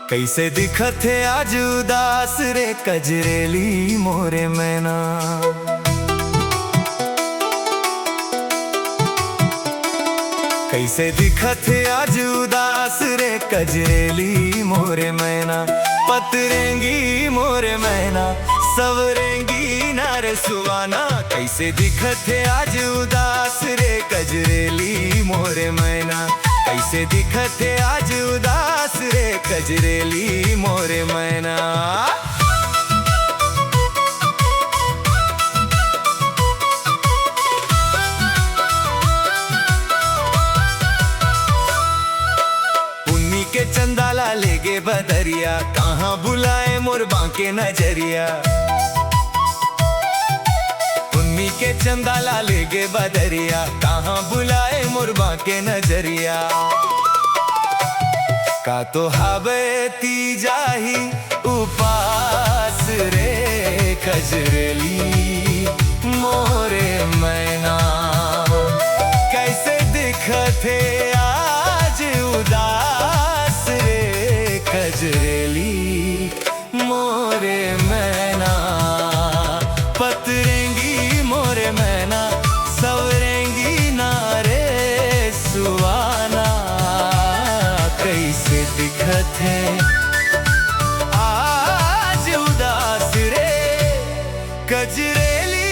कैसे दिखत है आज उदास रे कजरेली मोरे मैना। कैसे दिखत है आज उदास रे कजरेली मोरे मैना। पतरेंगी मोरे मैना सवरेंगी नारे सुवाना। कैसे दिखत है आज उदास रे कजरेली मोरे मैना। कैसे दिखत है आज उदास रे कजरेली मोरे मैना। पुन्नी के चंदाला लेगे बदरिया, कहाँ बुलाए मोर बांके नजरिया। पुन्नी के चंदाला लेगे बदरिया, कहाँ बुलाए मोर बांके नजरिया। का तो हबती जाही उपास रे कजरेली मोरे मैना। कैसे दिखत है आज उदास रे कजरेली मोरे मैना। पतरेंगी मोरे मैना सवरेंगी नारे सुवाना। कैसे दिखत है आज उदास रे कजरेली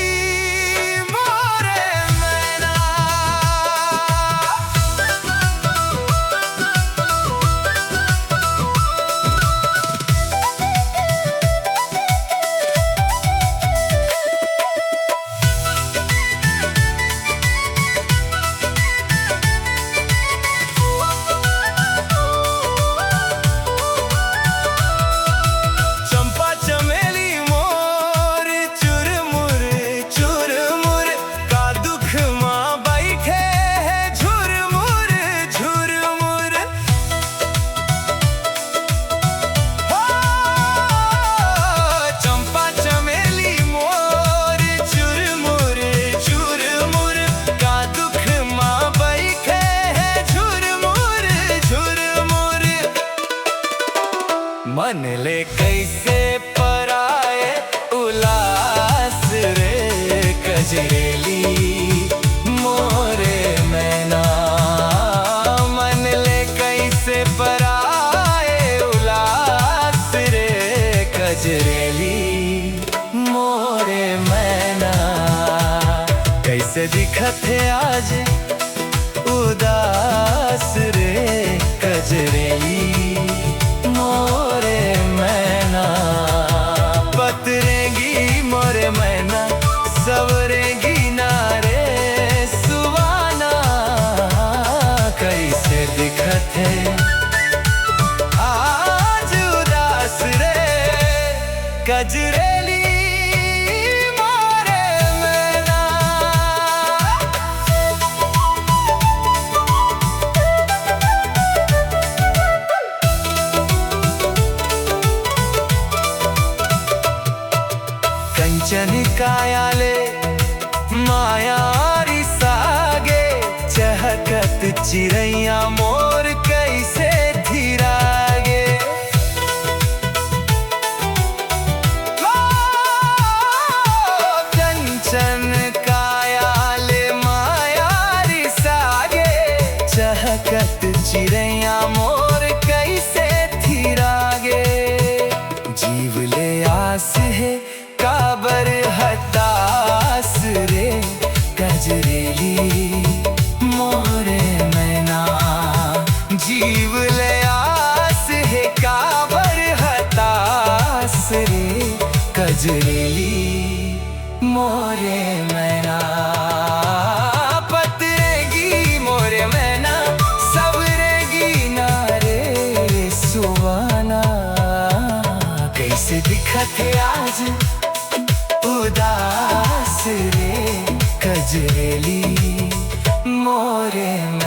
मोरे मैना। मन ले कैसे पराए उलास रे कजरेली मोरे मैना। मन ले कैसे पराए उलास रे कजरेली मोरे मैना। कैसे दिखत है आज उदास रे कजरेली मोरे मैना। पतरेंगी मोरे मैना सवरेंगी नारे सुवाना। कैसे दिखत है आज उदास रे कजरेली मोरे मैना। कंचन कायाले मायारी सागे, चहकत चिड़ैया मोर कैसे थिरागे। कंचन कायाले मायारी सागे, चहकत चिड़ैया मोर कैसे थिरागे। जीव ले आस है काबर हतास रे कजरेली मोरे मैना। जीव ले आस है काबर हतास रे कजरेली मोरे मैना। पतरेगी मोरे मैना सवरेगी नारे सुवाना। कैसे दिखत है आज उदास रे कजरेली मोरे मैना।